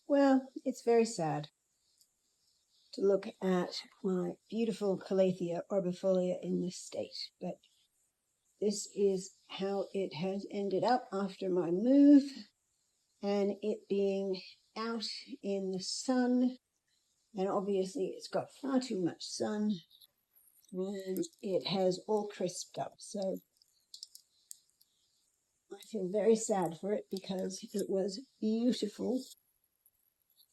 Well, it's very sad to look at my beautiful Calathea orbifolia in this state, but this is how it has ended up after my move, and it being out in the sun, and obviously it's got far too much sun, and it has all crisped up. So I feel very sad for it because it was beautiful.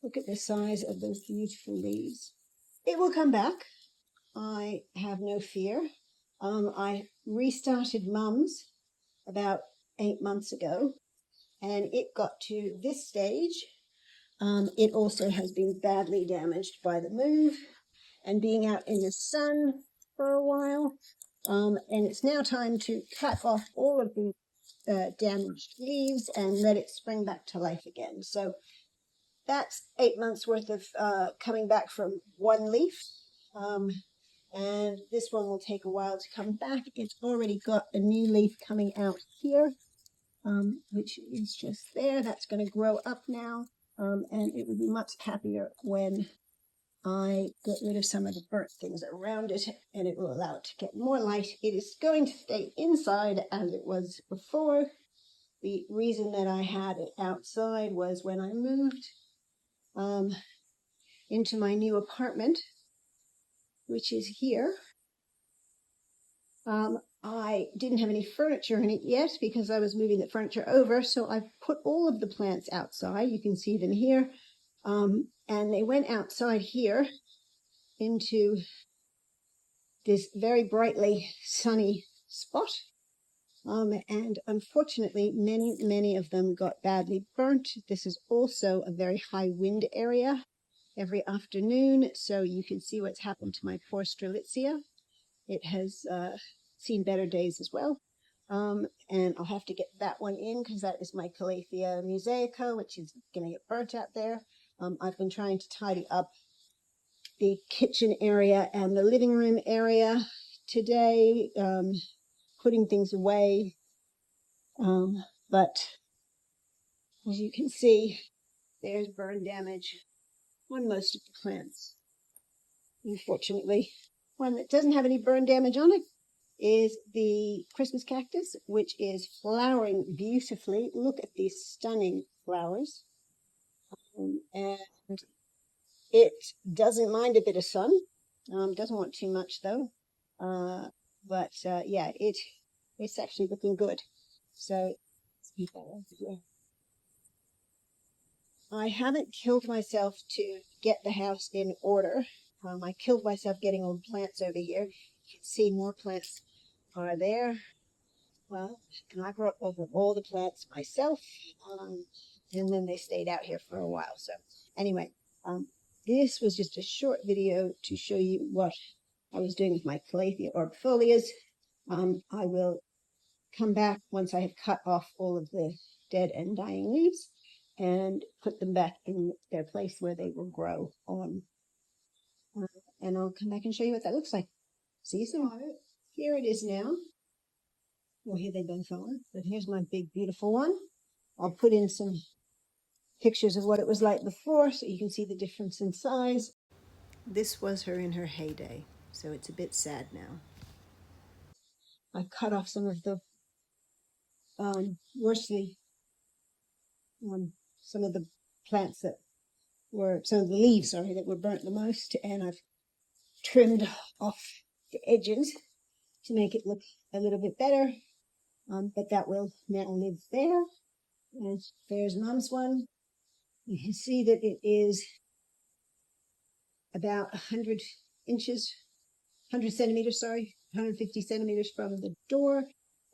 Look at the size of those beautiful leaves. It will come back. I have no fear. I restarted Mums about 8 months ago, and it got to this stage. It also has been badly damaged by the move and being out in the sun for a while. And it's now time to cut off all of the damaged leaves and let it spring back to life again. So that's 8 months worth of coming back from one leaf. And this one will take a while to come back. It's already got a new leaf coming out here, which is just there. That's going to grow up now, and it will be much happier when I get rid of some of the burnt things around it, and it will allow it to get more light. It is going to stay inside as it was before. The reason that I had it outside was when I moved into my new apartment, which is here. I didn't have any furniture in it yet because I was moving the furniture over, so I put all of the plants outside. You can see them here. And they went outside here into this very brightly sunny spot. And unfortunately, many of them got badly burnt. This is also a very high wind area every afternoon, so you can see what's happened to my poor Strelitzia. It has seen better days as well. And I'll have to get that one in because that is my Calathea mosaica, which is going to get burnt out there. I've been trying to tidy up the kitchen area and the living room area today, putting things away. But as you can see, there's burn damage on most of the plants. Unfortunately, one that doesn't have any burn damage on it is the Christmas cactus, which is flowering beautifully. Look at these stunning flowers. And it doesn't mind a bit of sun. Doesn't want too much though. Yeah, it's actually looking good. So I haven't killed myself to get the house in order. I killed myself getting all the plants over here. You can see more plants are there. Well, and I brought over all the plants myself, and then they stayed out here for a while. So anyway, this was just a short video to show you what I was doing with my Calathea orbifolias. I will come back once I have cut off all of the dead and dying leaves and put them back in their place where they will grow on. And I'll come back and show you what that looks like. See you soon. Here it is now. Well, here they both are, but here's my big, beautiful one. I'll put in some pictures of what it was like before so you can see the difference in size. This was her in her heyday, so it's a bit sad now. I cut off some of the worstly, some of the plants that were, some of the leaves, sorry, that were burnt the most, and I've trimmed off the edges to make it look a little bit better. But that will now live there. And there's Mom's one. You can see that it is about 100 inches, 100 centimeters, sorry, 150 centimeters from the door.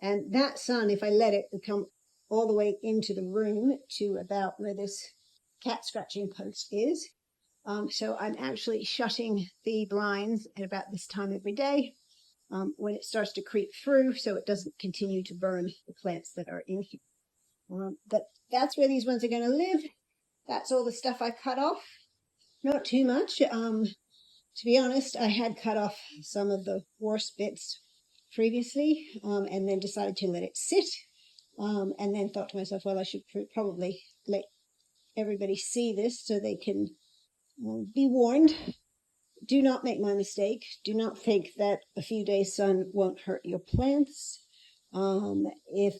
And that sun, if I let it, will come all the way into the room to about where this cat scratching post is. So I'm actually shutting the blinds at about this time every day. When it starts to creep through so it doesn't continue to burn the plants that are in here. That's where these ones are going to live. That's all the stuff I cut off. Not too much. To be honest, I had cut off some of the worst bits previously and then decided to let it sit and then thought to myself, well, I should probably let everybody see this so they can be warned. Do not make my mistake. Do not think that a few days sun won't hurt your plants. If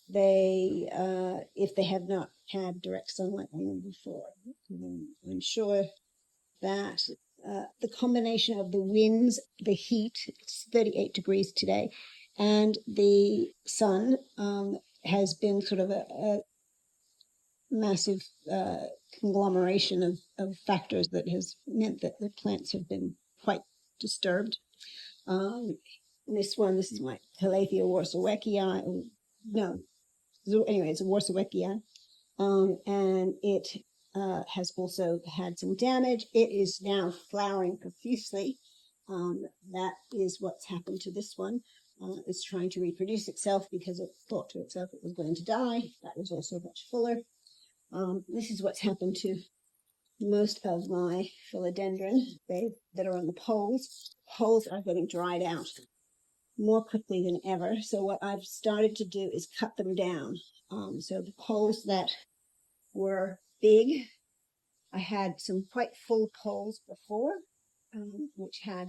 they have not had direct sunlight on them before, I'm sure that the combination of the winds, the heat, it's 38 degrees today, and the sun has been sort of a massive conglomeration of factors that has meant that the plants have been quite disturbed. This is my Calathea worsowekii. No, anyway, it's a worsowekii. And it has also had some damage. It is now flowering profusely. That is what's happened to this one. It's trying to reproduce itself because it thought to itself it was going to die. That was also much fuller. This is what's happened to most of my philodendron that are on the poles. Poles are getting dried out more quickly than ever. So what I've started to do is cut them down. So the poles that were big, I had some quite full poles before, which had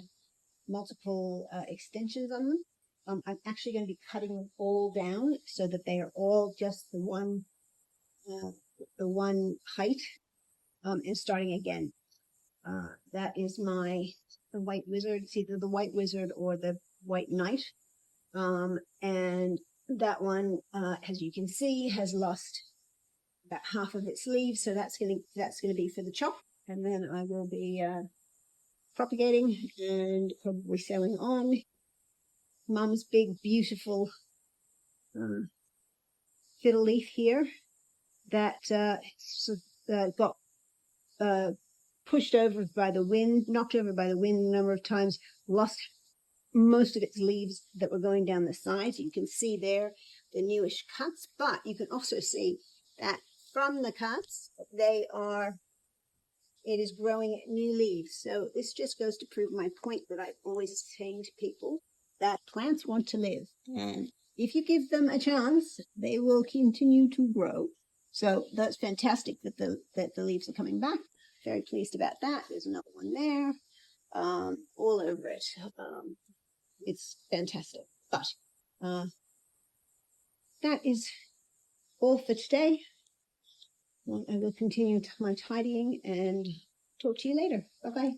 multiple extensions on them. I'm actually going to be cutting them all down so that they are all just the one height, and starting again. That is the white wizard. It's either the white wizard or the white knight. And that one, as you can see, has lost about half of its leaves. So that's going to be for the chop. And then I will be propagating and probably selling on. Mum's big, beautiful fiddle leaf here that got pushed over by the wind, knocked over by the wind a number of times, lost most of its leaves that were going down the sides. You can see there the newish cuts, but you can also see that from the cuts, it is growing new leaves. So this just goes to prove my point that I've always saying to people, that plants want to live. And if you give them a chance, they will continue to grow. So that's fantastic that the leaves are coming back. Very pleased about that. There's another one there, all over it. It's fantastic. But that is all for today. I will continue my tidying and talk to you later. Bye-bye.